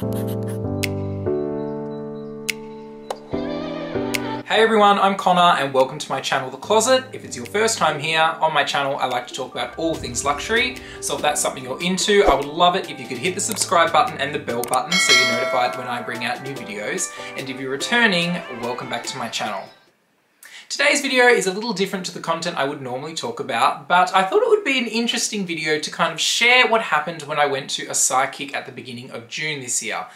Hey everyone, I'm Connor and welcome to my channel, The Closet. If it's your first time here, on my channel I like to talk about all things luxury, so if that's something you're into, I would love it if you could hit the subscribe button and the bell button so you're notified when I bring out new videos, and if you're returning, welcome back to my channel. Today's video is a little different to the content I would normally talk about, but I thought it would be an interesting video to kind of share what happened when I went to a psychic at the beginning of June this year.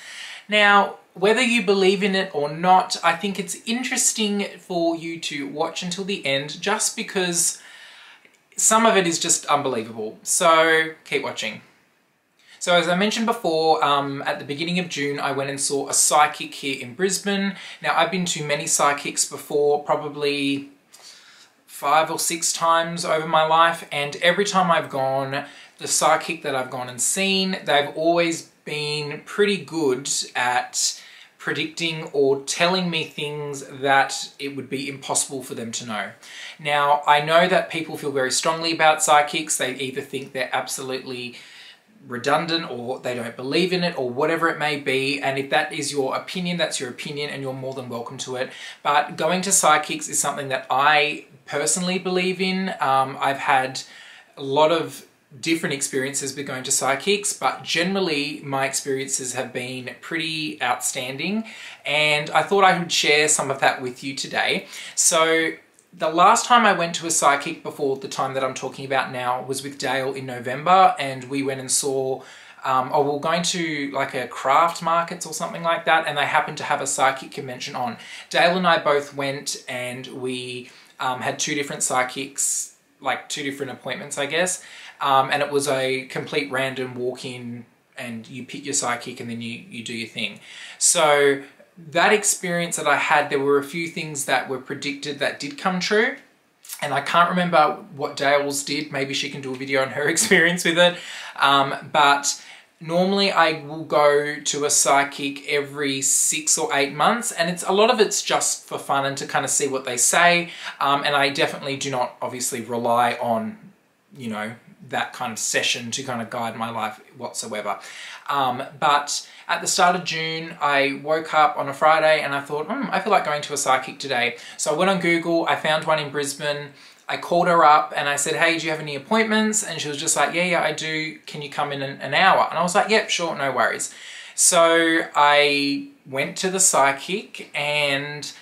Now, whether you believe in it or not, I think it's interesting for you to watch until the end just because some of it is just unbelievable. So keep watching. So as I mentioned before, at the beginning of June, I went and saw a psychic here in Brisbane. Now, I've been to many psychics before, probably 5 or 6 times over my life, and every time I've gone, the psychic that I've gone and seen, they've always been pretty good at predicting or telling me things that it would be impossible for them to know. Now, I know that people feel very strongly about psychics. They either think they're absolutely redundant or they don't believe in it or whatever it may be, and if that is your opinion, that's your opinion and you're more than welcome to it. But going to psychics is something that I personally believe in. I've had a lot of different experiences with going to psychics, but generally my experiences have been pretty outstanding, and I thought I would share some of that with you today. So the last time I went to a psychic before the time that I'm talking about now was with Dale in November, and we went and saw we were going to like a craft markets or something like that, and they happened to have a psychic convention on. Dale and I both went, and we had 2 different psychics, like 2 different appointments, I guess. And it was a complete random walk-in, and you pick your psychic and then you do your thing. So that experience that I had, there were a few things that were predicted that did come true. And I can't remember what Dale's did. Maybe she can do a video on her experience with it. But normally I will go to a psychic every 6 or 8 months, and a lot of it's just for fun and to kind of see what they say. And I definitely do not obviously rely on, you know, that kind of session to kind of guide my life whatsoever. But at the start of June, I woke up on a Friday and I thought, I feel like going to a psychic today. So I went on Google, I found one in Brisbane, I called her up and I said, hey, do you have any appointments? And she was just like, yeah, I do. Can you come in an hour? And I was like, yep, sure, no worries. So I went to the psychic, and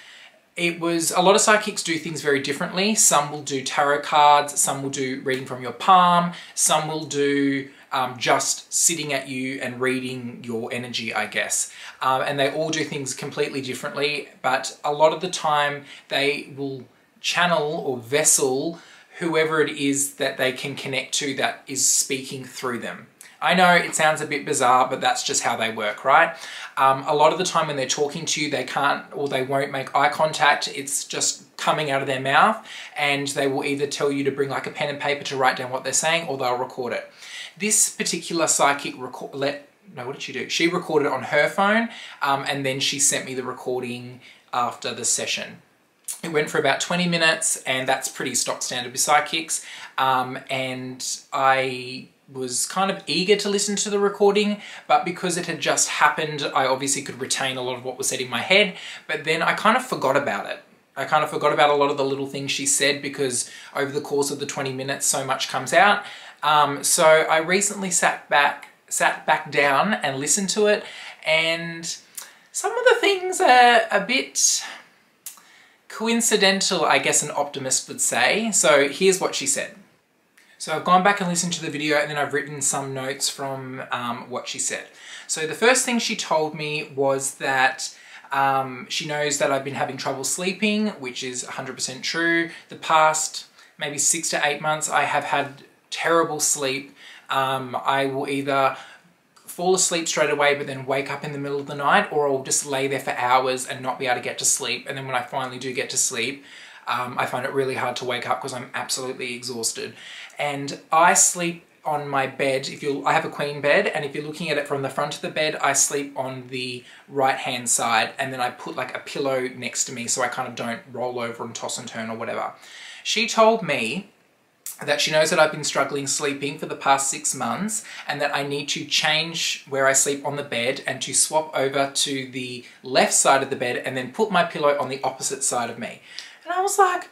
it was, a lot of psychics do things very differently. Some will do tarot cards, some will do reading from your palm, some will do just sitting at you and reading your energy, I guess. And they all do things completely differently, but a lot of the time they will channel or vessel whoever it is that they can connect to that is speaking through them. I know it sounds a bit bizarre, but that's just how they work, right? A lot of the time when they're talking to you, they can't or they won't make eye contact. It's just coming out of their mouth, and they will either tell you to bring like a pen and paper to write down what they're saying, or they'll record it. This particular psychic what did she do? She recorded it on her phone, and then she sent me the recording after the session. It went for about 20 minutes, and that's pretty stock standard with psychics. And I was kind of eager to listen to the recording, but because it had just happened, I obviously could retain a lot of what was said in my head, but then I kind of forgot about it. I kind of forgot about a lot of the little things she said because over the course of the 20 minutes, so much comes out. So I recently sat back down and listened to it, and some of the things are a bit coincidental, I guess an optimist would say. So here's what she said. So I've gone back and listened to the video, and then I've written some notes from what she said. So the first thing she told me was that she knows that I've been having trouble sleeping, which is 100% true. The past maybe 6 to 8 months, I have had terrible sleep. I will either fall asleep straight away but then wake up in the middle of the night, or I'll just lay there for hours and not be able to get to sleep. And then when I finally do get to sleep, I find it really hard to wake up because I'm absolutely exhausted. And I sleep on my bed, I have a queen bed, and if you're looking at it from the front of the bed, I sleep on the right-hand side, and then I put like a pillow next to me so I kind of don't roll over and toss and turn or whatever. She told me that she knows that I've been struggling sleeping for the past 6 months and that I need to change where I sleep on the bed and to swap over to the left side of the bed and then put my pillow on the opposite side of me. And I was like,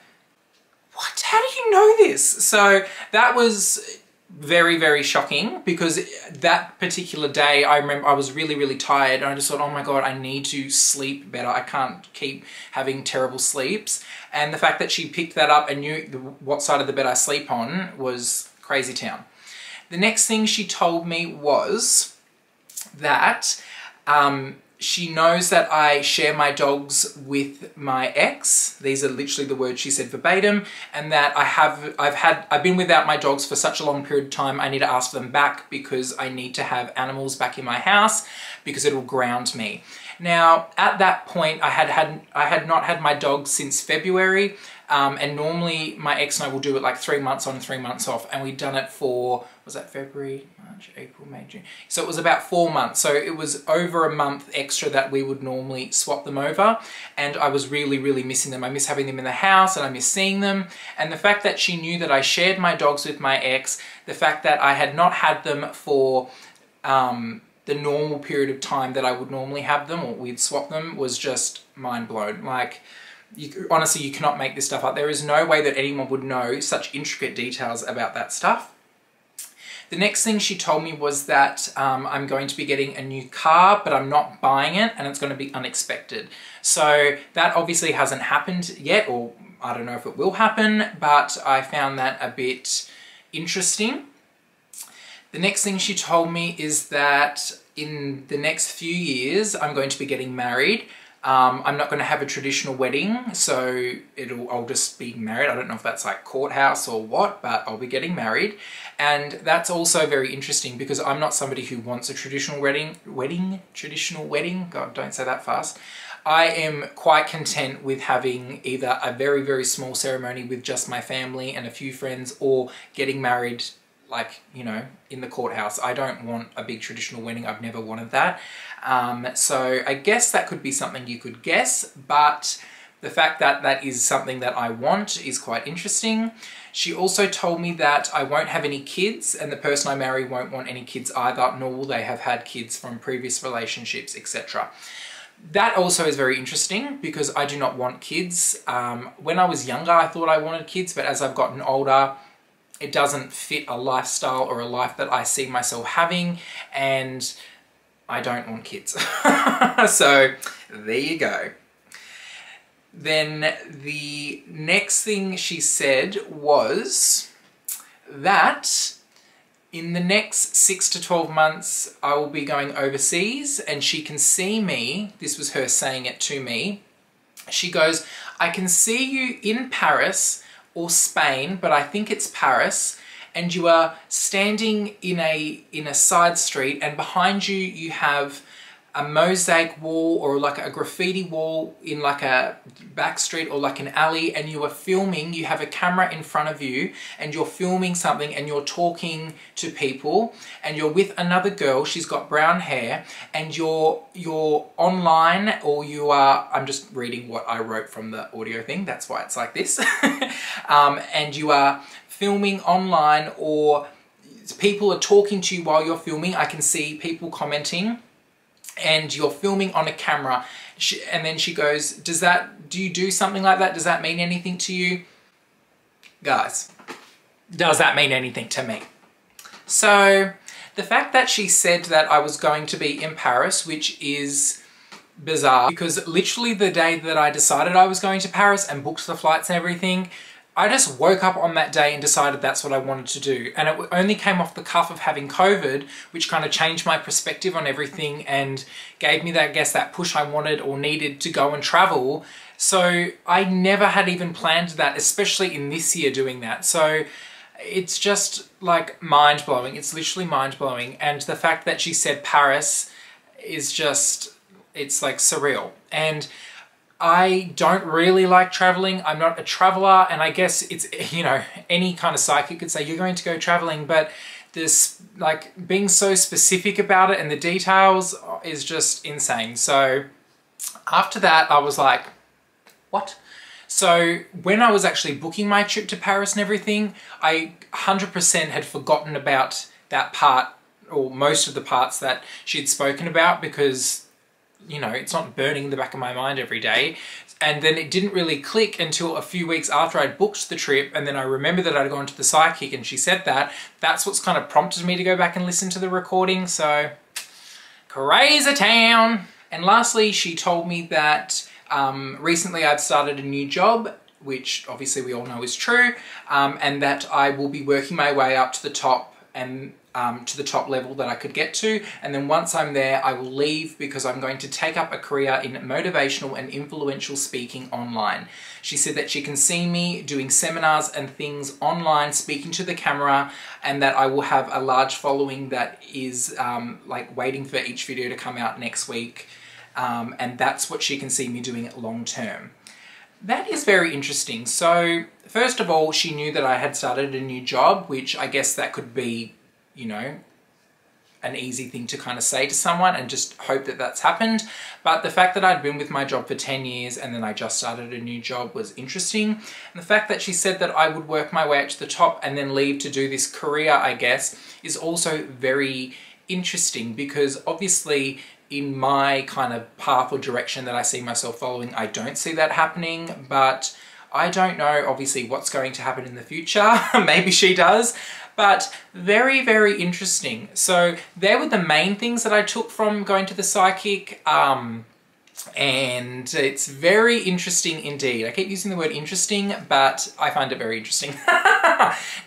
what? How do you know this? So that was very, very shocking, because that particular day I remember I was really, really tired and I just thought, oh my God, I need to sleep better. I can't keep having terrible sleeps. And the fact that she picked that up and knew what side of the bed I sleep on was crazy town. The next thing she told me was that she knows that I share my dogs with my ex. These are literally the words she said verbatim, and that I've been without my dogs for such a long period of time. I need to ask them back because I need to have animals back in my house because it will ground me. Now, at that point, I had not had my dogs since February, and normally my ex and I will do it like 3 months on, 3 months off, and we'd done it for, was that February, March, April, May, June? So it was about 4 months. So it was over a month extra that we would normally swap them over, and I was really, really missing them. I miss having them in the house and I miss seeing them. And the fact that she knew that I shared my dogs with my ex, the fact that I had not had them for the normal period of time that I would normally have them, or we'd swap them, was just mind blown. Like, honestly, you cannot make this stuff up. There is no way that anyone would know such intricate details about that stuff. The next thing she told me was that I'm going to be getting a new car, but I'm not buying it, and it's going to be unexpected. So that obviously hasn't happened yet, or I don't know if it will happen, but I found that a bit interesting. The next thing she told me is that in the next few years, I'm going to be getting married. I'm not going to have a traditional wedding, so I'll just be married. I don't know if that's like courthouse or what, but I'll be getting married. And that's also very interesting because I'm not somebody who wants a traditional traditional wedding. God, don't say that fast. I am quite content with having either a very, very small ceremony with just my family and a few friends, or getting married, like, you know, in the courthouse. I don't want a big traditional wedding. I've never wanted that. So I guess that could be something you could guess, but the fact that that is something that I want is quite interesting. She also told me that I won't have any kids, and the person I marry won't want any kids either, nor will they have had kids from previous relationships, etc. That also is very interesting because I do not want kids. When I was younger, I thought I wanted kids, but as I've gotten older, it doesn't fit a lifestyle or a life that I see myself having, and I don't want kids. So there you go. Then the next thing she said was that in the next 6 to 12 months, I will be going overseas and she can see me. This was her saying it to me. She goes, I can see you in Paris or Spain, but I think it's Paris, and you are standing in a side street, and behind you you have a mosaic wall or like a graffiti wall in like a back street or like an alley, and you are filming. You have a camera in front of you and you're filming something and you're talking to people, and you're with another girl. She's got brown hair, and you're online, or you are, I'm just reading what I wrote from the audio thing, that's why it's like this. And you are filming online, or people are talking to you while you're filming. I can see people commenting, and you're filming on a camera. And then she goes, do you do something like that? Does that mean anything to you? Guys, does that mean anything to me? So the fact that she said that I was going to be in Paris, which is bizarre, because literally the day that I decided I was going to Paris and booked the flights and everything, I just woke up on that day and decided that's what I wanted to do. And it only came off the cuff of having COVID, which kind of changed my perspective on everything and gave me that, I guess, that push I wanted or needed to go and travel. So I never had even planned that, especially in this year doing that. So it's just like mind-blowing. It's literally mind-blowing. And the fact that she said Paris is just, it's like surreal. And I don't really like traveling. I'm not a traveler, and I guess it's, you know, any kind of psychic could say you're going to go traveling, but this, like, being so specific about it and the details is just insane. So after that, I was like, what? So when I was actually booking my trip to Paris and everything, I 100% had forgotten about that part, or most of the parts that she'd spoken about, because, you know, it's not burning in the back of my mind every day. And then it didn't really click until a few weeks after I'd booked the trip, and then I remembered that I'd gone to the psychic and she said that. That's what's kind of prompted me to go back and listen to the recording, so crazy town. And lastly, she told me that recently I'd started a new job, which obviously we all know is true, and that I will be working my way up to the top, and to the top level that I could get to. And then once I'm there, I will leave because I'm going to take up a career in motivational and influential speaking online. She said that she can see me doing seminars and things online, speaking to the camera, and that I will have a large following that is like waiting for each video to come out next week. And that's what she can see me doing long term. That is very interesting. So first of all, she knew that I had started a new job, which I guess that could be, you know, an easy thing to kind of say to someone and just hope that that's happened. But the fact that I'd been with my job for 10 years and then I just started a new job was interesting. And the fact that she said that I would work my way up to the top and then leave to do this career, I guess, is also very interesting, because obviously in my kind of path or direction that I see myself following, I don't see that happening, but I don't know obviously what's going to happen in the future. Maybe she does. But very, very interesting. So there were the main things that I took from going to the psychic, and it's very interesting indeed. I keep using the word interesting, but I find it very interesting.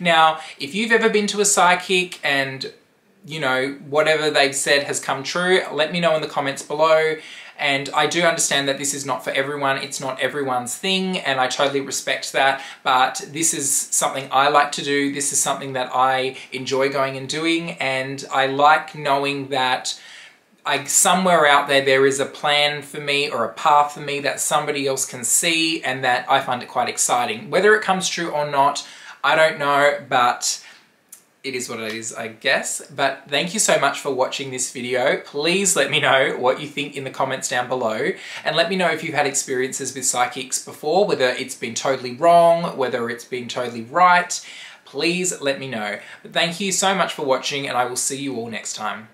Now, if you've ever been to a psychic and, you know, whatever they've said has come true, let me know in the comments below. And I do understand that this is not for everyone, it's not everyone's thing, and I totally respect that, but this is something I like to do, this is something that I enjoy going and doing, and I like knowing that somewhere out there is a plan for me or a path for me that somebody else can see, and that I find it quite exciting. Whether it comes true or not, I don't know, but it is what it is, I guess. But thank you so much for watching this video. Please let me know what you think in the comments down below, and let me know if you've had experiences with psychics before, whether it's been totally wrong, whether it's been totally right. Please let me know. But thank you so much for watching, and I will see you all next time.